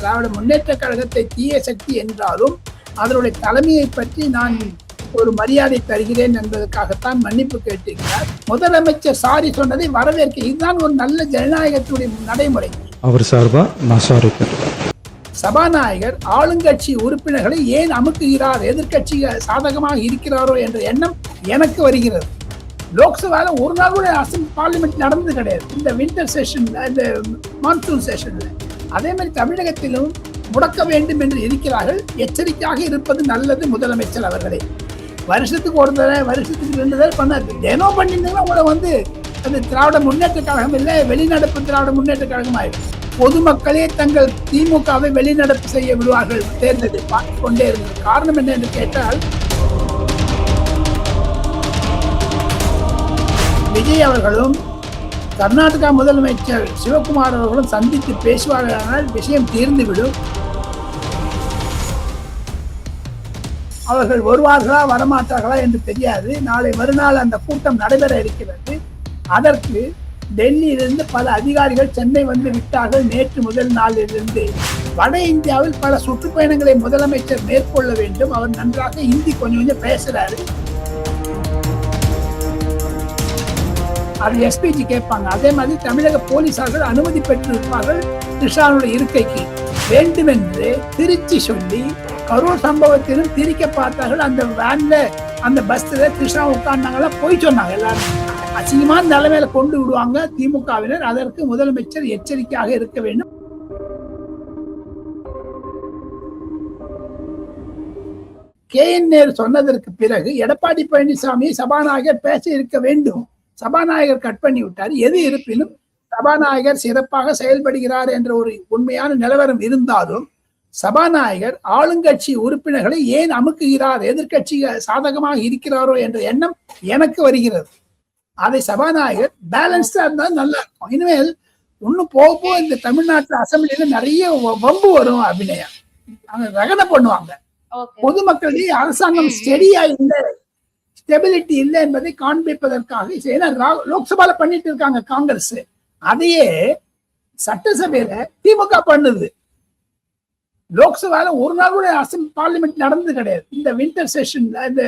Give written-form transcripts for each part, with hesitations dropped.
திராவிட முன்னேற்ற கழகத்தை தீய சக்தி என்றாலும் அதனுடைய தலைமையை பற்றி நான் ஒரு மரியாதை தருகிறேன் என்பதற்காகத்தான் மன்னிப்பு கேட்டிருக்கிறார். முதலமைச்சர் சாரி சொன்னதை வரவேற்க, இதுதான் ஒரு நல்ல ஜனநாயகத்துடைய நடைமுறை. அவர் சார்பா நான் சாரி. சபாநாயகர் ஆளுங்கட்சி உறுப்பினர்களை ஏன் அமுக்குகிறார், எதிர்கட்சி சாதகமாக இருக்கிறாரோ என்ற எண்ணம் எனக்கு வருகிறது. லோக்சபால ஒரு நாள் கூட பார்லிமெண்ட் நடந்தது கிடையாது இந்த வின்டர் செஷன்ல, இந்த மான்சூன் செஷன்ல. அதே மாதிரி தமிழகத்திலும் முடக்க வேண்டும் என்று இருக்கிறார்கள். எச்சரிக்கையாக இருப்பது நல்லது. முதலமைச்சர் அவர்களே வருஷத்துக்கு ஒரு தடவை, வருஷத்துக்கு 2 தடவை பண்ணாரு. தினம் பண்ணியிருந்தீங்கன்னா உங்களை அது திராவிட முன்னேற்ற கழகம் இல்லை, வெளிநடப்பு திராவிட முன்னேற்ற கழகம் ஆயிடும். பொதுமக்களே தங்கள் திமுகவை வெளிநடப்பு செய்ய விடுவார்கள். தேர்ந்ததை பார்த்து கொண்டே இருந்தது. காரணம் என்ன என்று கேட்டால், விஜய் அவர்களும் கர்நாடகா முதலமைச்சர் சிவகுமார் அவர்களும் சந்தித்து பேசுவார்களானால் விஷயம் தீர்ந்துவிடும். அவர்கள் வருவார்களா வரமாட்டார்களா என்று தெரியாது. நாளை மறுநாள் அந்த கூட்டம் நடைபெற இருக்கிறது. அதற்கு டெல்லியிலிருந்து பல அதிகாரிகள் சென்னை வந்து விட்டார்கள். நேற்று முதல் நாளிலிருந்து வட இந்தியாவில் பல சுற்றுப்பயணங்களை முதலமைச்சர் மேற்கொள்ள வேண்டும். அவர் நன்றாக ஹிந்தி கொஞ்சம் பேசுறாரு. அது எஸ்பிஜி கேட்பாங்க. அதே மாதிரி தமிழக போலீசார்கள் அனுமதி பெற்றிருப்பார்கள் த்ரிஷாவுடைய இருக்கைக்கு. வேண்டுமென்று திருச்சி சொல்லி கரூர் சம்பவத்திலும் திரிக்க பார்த்தார்கள். அந்த வேன்ல, அந்த பஸ்ல த்ரிஷா உட்கார்ந்தாங்களா, போய் சொன்னாங்க. எல்லாரும் அசிங்கமான நிலைமையில கொண்டு விடுவாங்க திமுகவினர். அதற்கு முதலமைச்சர் எச்சரிக்கையாக இருக்க வேண்டும். KN நேரு சொன்னதற்கு பிறகு எடப்பாடி பழனிசாமி சபாநாயகர் பேச இருக்க வேண்டும். சபாநாயகர் கட் பண்ணி விட்டார். எது இருப்பினும் சபாநாயகர் சிறப்பாக செயல்படுகிறார் என்ற ஒரு உண்மையான நிலவரம் இருந்தாலும், சபாநாயகர் ஆளுங்கட்சி உறுப்பினர்களை ஏன் அமுக்குகிறார், எதிர்கட்சி சாதகமாக இருக்கிறாரோ என்ற எண்ணம் எனக்கு வருகிறது. அதை சபாநாயகர் பேலன்ஸ்டா இருந்தால் நல்லா இருக்கும். இனிமேல் இன்னும் போக போக இந்த தமிழ்நாட்டு அசம்பிளியில நிறைய வம்பு வரும். அபிநயம் ரகனை பண்ணுவாங்க. பொதுமக்களிடையே அரசாங்கம் ஸ்டெடியா இல்லை, ஸ்டெபிலிட்டி இல்லை என்பதை காண்பிப்பதற்காக. ஏன்னா லோக்சபால பண்ணிட்டு இருக்காங்க காங்கிரஸ், அதையே சட்டசபையில திமுக பண்ணுது. லோக்சபால ஒரு நாள் கூட பார்லிமெண்ட் நடந்தது கிடையாது இந்த வின்டர் செஷன்ல, இந்த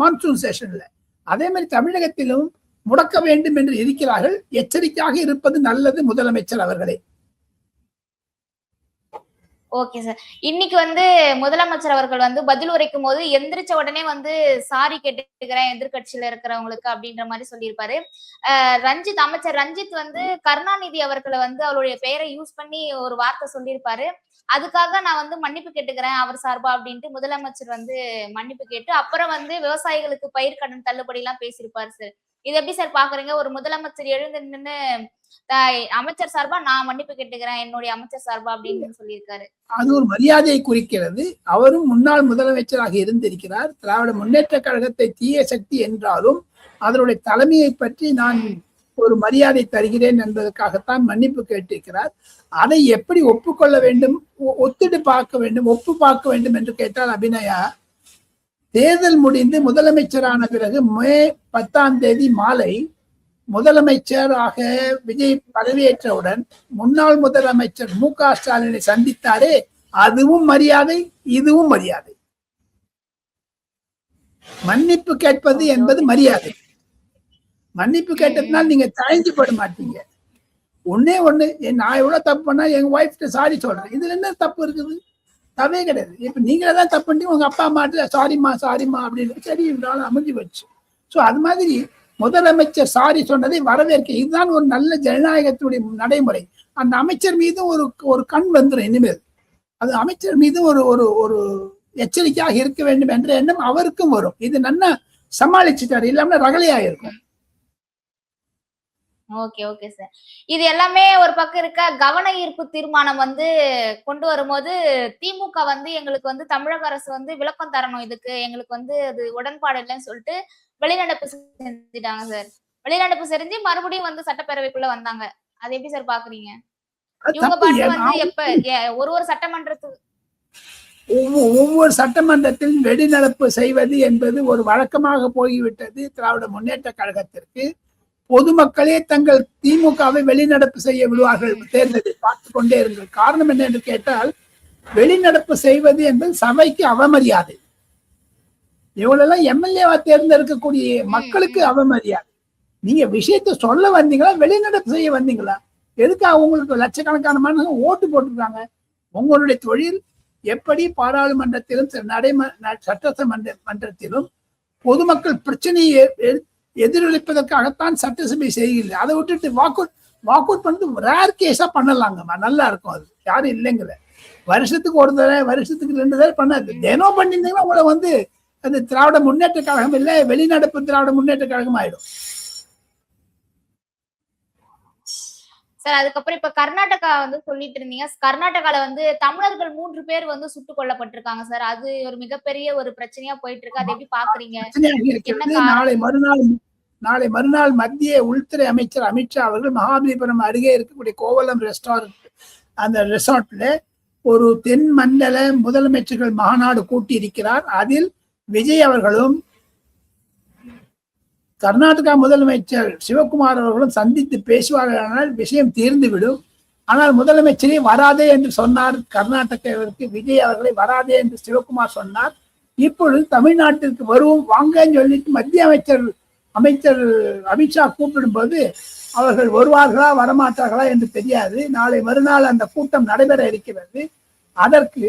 மான்சூன் செஷன்ல. அதே மாதிரி தமிழகத்திலும் முடக்க வேண்டும் என்று இருக்கிறார்கள். எச்சரிக்கையாக இருப்பது நல்லது. முதலமைச்சர் அவர்களே. Okay sir. இன்னைக்கு முதலமைச்சர் அவர்கள் பதில் உரைக்கும் போது எந்திரிச்ச உடனே சாரி கேட்டுக்கிறேன் எதிர்கட்சியில இருக்கிறவங்களுக்கு அப்படின்ற மாதிரி சொல்லியிருப்பாரு. அமைச்சர் ரஞ்சித் கருணாநிதி அவர்களை அவருடைய பெயரை யூஸ் பண்ணி ஒரு வார்த்தை சொல்லியிருப்பாரு. அதுக்காக நான் மன்னிப்பு கேட்டுக்கிறேன் அவர் சார்பா அப்படின்ட்டு முதலமைச்சர் மன்னிப்பு கேட்டு அப்புறம் விவசாயிகளுக்கு பயிர் கடன் தள்ளுபடி எல்லாம் பேசியிருப்பாரு சார். இது எப்படி சார் பாக்குறீங்க? ஒரு முதலமைச்சர் எழுந்து நின்று அமைச்சர் சார்பா நான் மன்னிப்பு கேட்டுக்கிறேன் என்னுடைய அமைச்சர் சார்பா அப்படின்னு சொல்லியிருக்காரு. அது ஒரு மரியாதையை குறிக்கிறது. அவரும் முன்னாள் முதலமைச்சராக இருந்திருக்கிறார். திராவிட முன்னேற்ற கழகத்தை தீய சக்தி என்றாலும் அதனுடைய தலைமையை பற்றி நான் ஒரு மரியாதை தருகிறேன் என்பதற்காகத்தான் மன்னிப்பு கேட்டிருக்கிறார். அதை எப்படி ஒப்புக்கொள்ள வேண்டும், ஒத்துட்டு பார்க்க வேண்டும், ஒப்பு பார்க்க வேண்டும் என்று கேட்டால், அபிநயா, தேர்தல் முடிந்து முதலமைச்சரான பிறகு மே 10ஆம் தேதி மாலை முதலமைச்சராக விஜய் பதவியேற்றவுடன் முன்னாள் முதலமைச்சர் MK ஸ்டாலினை சந்தித்தாரே, அதுவும் மரியாதை, இதுவும் மரியாதை. மன்னிப்பு கேட்பது என்பது மரியாதை. மன்னிப்பு கேட்டதுனால நீங்க தயஞ்சு பட மாட்டீங்க. ஒண்ணு நான் எவ்வளவு தப்பு பண்ணா எங்க ஒய்ஃப்ட சாரி சொல்றேன். இதுல என்ன தப்பு இருக்குது? தப்பே கிடையாது. இப்ப நீங்களே தான் தப்பு பண்ணி உங்க அப்பா அம்மாட்ட சாரிம்மா அப்படின்னு சரி அமைஞ்சு வச்சு. ஸோ அது மாதிரி முதலமைச்சர் சாரி சொன்னதை வரவேற்க, இதுதான் ஒரு நல்ல ஜனநாயகத்துடைய நடைமுறை. அந்த அமைச்சர் மீது ஒரு கண் வந்துடும். இனிமேல் அது அமைச்சர் மீது ஒரு எச்சரிக்கையாக இருக்க வேண்டும் என்ற எண்ணம் அவருக்கும் வரும். இது நல்லா சமாளிச்சுட்டாரு, இல்லாம ரகலையா இருக்கும். Okay okay sir. இது எல்லாமே ஒரு பக்கம் இருக்க, கவன ஈர்ப்பு தீர்மானம் கொண்டு வரும்போது திமுக எங்களுக்கு தமிழக அரசு விளக்கம் தரணும், இதுக்கு எங்களுக்கு அது உடன்பாடு இல்லைன்னு சொல்லிட்டு வெளிநடப்பு செஞ்சுட்டாங்க சார். வெளிநடப்பு செஞ்சு மறுபடியும் சட்டப்பேரவைக்குள்ள வந்தாங்க. அது எப்படி சார் பாக்குறீங்க? இவங்க பாட்டு எப்ப ஒரு சட்டமன்றத்துக்கு ஒவ்வொரு சட்டமன்றத்தில் வெளிநடப்பு செய்வது என்பது ஒரு வழக்கமாக போய்விட்டது திராவிட முன்னேற்ற கழகத்திற்கு. பொதுமக்களே தங்கள் திமுகவை வெளிநடப்பு செய்ய விடுவார்கள். தேர்ந்ததை பார்த்து கொண்டே இருங்கள். காரணம் என்ன என்று கேட்டால், வெளிநடப்பு செய்வது என்பது சபைக்கு அவமரியாதை. இவங்களெல்லாம் எம்எல்ஏவா தேர்ந்தெடுக்கக்கூடிய மக்களுக்கு அவமரியாதை. நீங்க விஷயத்த சொல்ல வந்தீங்களா, வெளிநடப்பு செய்ய வந்தீங்களா? எதுக்கு அவங்களுக்கு லட்சக்கணக்கான மனுஷங்க ஓட்டு போட்டுருக்காங்க? உங்களுடைய தொழில் எப்படி பாராளுமன்றத்திலும் சட்டமன்றத்திலும் பொதுமக்கள் பிரச்சனையை எதிரொலிப்பதற்காகத்தான் சட்டசபை செய்கிறது. அதை விட்டுட்டு வாக் அவுட் பண்ணிட்டு ரேர் கேஸா பண்ணலாங்கம்மா, நல்லா இருக்கும். அது யாரும் இல்லைங்கிற வருஷத்துக்கு ஒரு தடவை, வருஷத்துக்கு 2 தடவை பண்ணாது. தினம் பண்ணியிருந்தீங்கன்னா உங்களை அது திராவிட முன்னேற்ற கழகம் இல்லை, வெளிநடப்பு திராவிட முன்னேற்ற கழகம் ஆயிடும். சார் அதுக்கப்புறம் இப்ப கர்நாடகா சொல்லிட்டு இருந்தீங்க. கர்நாடகால தமிழர்கள் 3 பேர் சுட்டுக் கொல்லப்பட்டிருக்காங்க சார். அது ஒரு மிகப்பெரிய ஒரு பிரச்சனையா போயிட்டு இருக்கு. அதை எப்படி பாக்குறீங்க? நாளை மறுநாள் மத்திய உள்துறை அமைச்சர் அமித்ஷா அவர்கள் மகாபலிபுரம் அருகே இருக்கக்கூடிய கோவலம் அந்த ரெசார்ட்ல ஒரு தென் மண்டல முதலமைச்சர்கள் மாநாடு கூட்டி இருக்கிறார். அதில் விஜய் அவர்களும் கர்நாடகா முதலமைச்சர் சிவகுமார் அவர்களும் சந்தித்து பேசுவார்கள், விஷயம் தீர்ந்துவிடும். ஆனால் முதலமைச்சரே வராதே என்று சொன்னார் கர்நாடகாவிற்கு. விஜய் அவர்களை வராதே என்று சிவகுமார் சொன்னார். இப்பொழுது தமிழ்நாட்டிற்கு வருவோம் வாங்கன்னு சொல்லிட்டு மத்திய அமைச்சர் அமித்ஷா கூப்பிடும்போது அவர்கள் வருவார்களா வரமாட்டார்களா என்று தெரியாது. நாளை மறுநாள் அந்த கூட்டம் நடைபெற இருக்கிறது. அதற்கு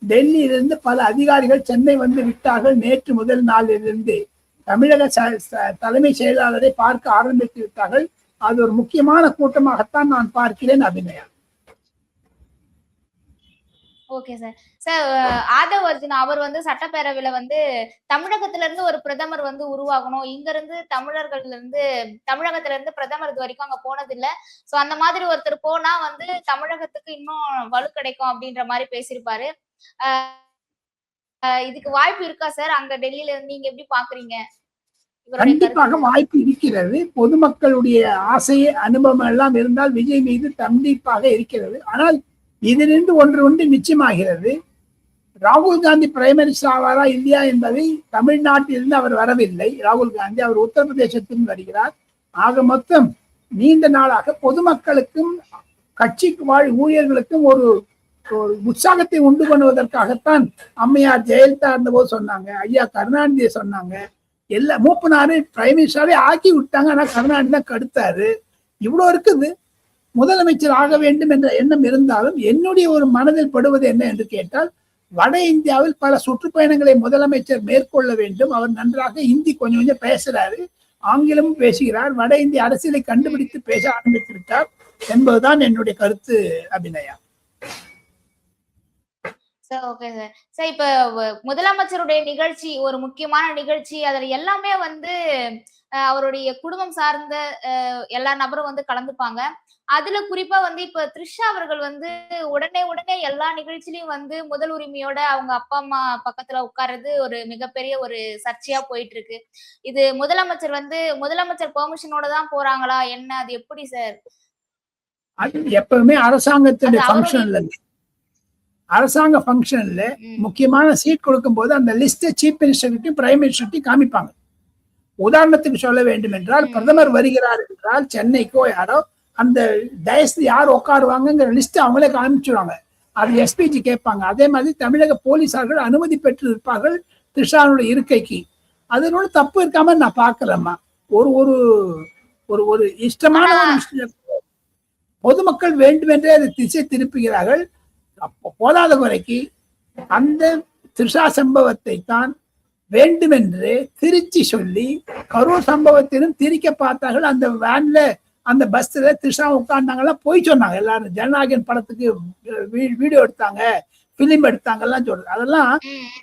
டெல்லியிலிருந்து பல அதிகாரிகள் சென்னை விட்டார்கள். நேற்று முதல் நாளிலிருந்து தமிழக தலைமை செயலாளரை பார்க்க ஆரம்பித்து விட்டார்கள். அது ஒரு முக்கியமான கூட்டமாகத்தான் நான் பார்க்கிறேன் Abhinaya. Okay sir. Sir Aadhav Arjun அவர் சட்டப்பேரவையில தமிழகத்துல இருந்து ஒரு பிரதமர் உருவாகணும், இங்க இருந்து தமிழகத்துல இருந்து பிரதமர் இது வரைக்கும் அங்க போனது இல்ல, சோ அந்த மாதிரி ஒருத்தர் போனா தமிழகத்துக்கு இன்னும் வலு கிடைக்கும் அப்படின்ற மாதிரி பேசியிருப்பாரு. இதுக்கு வாய்ப்பு இருக்கா சார் அங்க டெல்லியில இருந்து? நீங்க எப்படி பாக்குறீங்க? கண்டிப்பாக வாய்ப்பு இருக்கிறது. பொதுமக்களுடைய ஆசை அனுபவம் எல்லாம் இருந்தால் விஜய் மீது கண்டிப்பாக இருக்கிறது. ஆனால் இதிலிருந்து ஒன்று நிச்சயமாகிறது. ராகுல் காந்தி பிரைம் மினிஸ்டர் ஆவாரா இல்லையா என்பதை தமிழ்நாட்டிலிருந்து அவர் வரவில்லை. ராகுல் காந்தி அவர் உத்தரப்பிரதேசத்தில் வருகிறார். ஆக மொத்தம் நீண்ட நாளாக பொதுமக்களுக்கும் கட்சி வாழ் ஊழியர்களுக்கும் ஒரு உற்சாகத்தை உண்டு பண்ணுவதற்காகத்தான் அம்மையார் ஜெயலலிதா இருந்தபோது சொன்னாங்க, ஐயா கருணாநிதியை சொன்னாங்க, எல்லா மூப்பனாரு பிரைம் மினிஸ்டராவே ஆக்கி விட்டாங்க. ஆனா கருணாநிதி தான் கடுத்தாரு. இவ்வளவு இருக்குது. முதலமைச்சர் ஆக வேண்டும் என்ற எண்ணம் இருந்தாலும் என்னுடைய ஒரு மனதில் படுவது என்ன என்று கேட்டால், வட இந்தியாவில் பல சுற்றுப்பயணங்களை முதலமைச்சர் மேற்கொள்ள வேண்டும். அவர் நன்றாக ஹிந்தி கொஞ்சம் பேசுறாரு, ஆங்கிலமும் பேசுகிறார். வட இந்திய அரசியலை கண்டுபிடித்து பேச ஆரம்பித்து விட்டார் என்பதுதான் என்னுடைய கருத்து Abhinaya. Sir okay sir. Sir இப்ப முதலமைச்சருடைய நிகழ்ச்சி ஒரு முக்கியமான நிகழ்ச்சி. அதுல எல்லாமே அவருடைய குடும்பம் சார்ந்த எல்லா நபரும் கலந்துப்பாங்க. அதுல குறிப்பா இப்ப த்ரிஷா அவர்கள் உடனே எல்லா நிகழ்ச்சியிலயும் முதல் உரிமையோட அவங்க அப்பா அம்மா பக்கத்துல உட்கார்றது ஒரு மிகப்பெரிய ஒரு சர்ச்சையா போயிட்டு இருக்கு. இது முதலமைச்சர் பெர்மிஷனோட தான் போறாங்களா என்ன? அது எப்படி சார்? அது எப்பவுமே அரசாங்கத்துடைய ஃபங்க்ஷன்ல அரசாங்க ஃபங்க்ஷன்ல முக்கியமான சீட் கொடுக்கும் போது அந்த லிஸ்ட் சீஃப் மினிஸ்டர்கிட்டையும் பிரைம் மினிஸ்டர்கிட்டையும் காமிப்பாங்க. உதாரணத்துக்கு சொல்ல வேண்டும் என்றால், பிரதமர் வருகிறார் என்றால் சென்னைக்கோ யாரோ அந்த டயஸ்ல யார் உட்காருவாங்கிற லிஸ்ட் அவங்களே காமிச்சுடுவாங்க. அது எஸ்பிஜி கேட்பாங்க. அதே மாதிரி தமிழக போலீசார்கள் அனுமதி பெற்று இருப்பார்கள் த்ரிஷாவுடைய இருக்கைக்கு. அதனோட தப்பு இருக்காம நான் பாக்குறேம்மா. ஒரு ஒரு ஒரு ஒரு இஷ்டமான பொதுமக்கள் வேண்டுமென்றே அதை திசை திருப்புகிறார்கள். போதாத குறைக்கு அந்த த்ரிஷா சம்பவத்தை தான் வேண்டுமென்று திருச்சி சொல்லி கரூர் சம்பவத்திலும் திரிக்க பார்த்தார்கள். அந்த வேன்ல அந்த பஸ்ல த்ரிஷா உட்கார்ந்தாங்கலாம் போய் சொன்னாங்க. எல்லாரும் ஜனநாயகன் படத்துக்கு வீடியோ எடுத்தாங்க, பிலிம் எடுத்தாங்கலாம் சொல்றது. அதெல்லாம்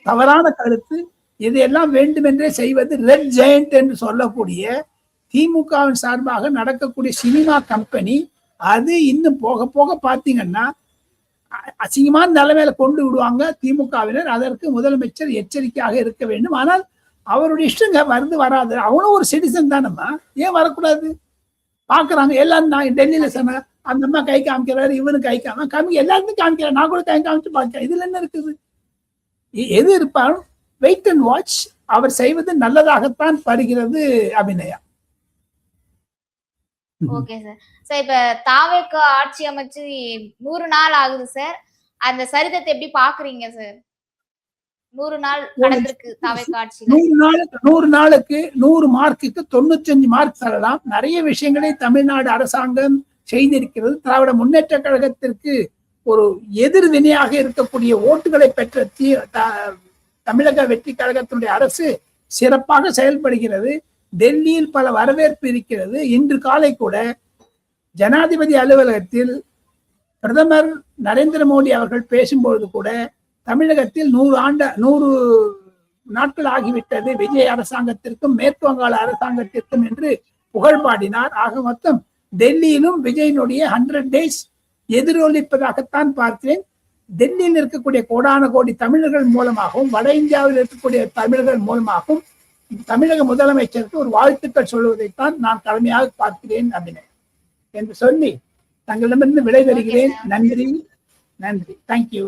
தவறான கருத்து. இதையெல்லாம் வேண்டுமென்றே செய்வது ரெட் ஜெயண்ட் என்று சொல்லக்கூடிய திமுகவின் சார்பாக நடக்கக்கூடிய சினிமா கம்பெனி. அது இன்னும் போக போக பாத்தீங்கன்னா அசிங்கமான நிலைமையில கொண்டு விடுவாங்க திமுகவினர். அதற்கு முதலமைச்சர் எச்சரிக்கையாக இருக்க வேண்டும். ஆனால் அவருடைய இஷ்டங்க வருது வராது, அவனும் ஒரு சிட்டிசன் தானம்மா, ஏன் வரக்கூடாது? பாக்குறாங்க எல்லாரும். நான் டெல்லியில சொன்ன அந்த அம்மா கை காமிக்கிறாரு, இவனு கை காமிக்க எல்லாருமே காமிக்கிறார், நான் கூட கை காமிச்சு பார்க்கிறேன். இதுல என்ன இருக்குது? எது இருப்பாலும் வெயிட் அண்ட் வாட்ச். அவர் செய்வது நல்லதாகத்தான் வருகிறது அபிநயா. Okay sir. சார் இப்ப தாவேக ஆட்சி அமைச்சு 100 நாள் ஆகுது சார். அந்த சரிதத்தை எப்படி பாக்குறீங்க சார்? 100 நாள் கடந்திருக்கு தாவேக்கா ஆட்சியில. 100 நாளுக்கு 100 மார்க்குக்கு 95 மார்க் தரலாம். நிறைய விஷயங்களை தமிழ்நாடு அரசாங்கம் செய்திருக்கிறது. திராவிட முன்னேற்ற கழகத்திற்கு ஒரு எதிர்வினையாக இருக்கக்கூடிய ஓட்டுகளை பெற்ற தமிழக வெற்றி கழகத்தினுடைய அரசு சிறப்பாக செயல்படுகிறது. டெல்லியில் பல வரவேற்பு இருக்கிறது. இன்று காலை கூட ஜனாதிபதி அலுவலகத்தில் பிரதமர் நரேந்திர மோடி அவர்கள் பேசும்பொழுது கூட தமிழகத்தில் 100 நாட்கள் ஆகிவிட்டது விஜய் அரசாங்கத்திற்கும் மேற்கு வங்காள அரசாங்கத்திற்கும் என்று புகழ் பாடினார். ஆக மொத்தம் டெல்லியிலும் விஜயனுடைய 100 days எதிரொலிப்பதாகத்தான் பார்க்கிறேன். டெல்லியில் இருக்கக்கூடிய கோடான கோடி தமிழர்கள் மூலமாகவும் வட இந்தியாவில் இருக்கக்கூடிய தமிழர்கள் மூலமாகவும் தமிழக முதலமைச்சருக்கு ஒரு வாழ்த்துக்கள் சொல்வதைத்தான் நான் கடமையாக பார்க்கிறேன் அபிநய் என்று சொல்லி தங்களிடமிருந்து விடைபெறுகிறேன். நன்றி. தேங்க்யூ.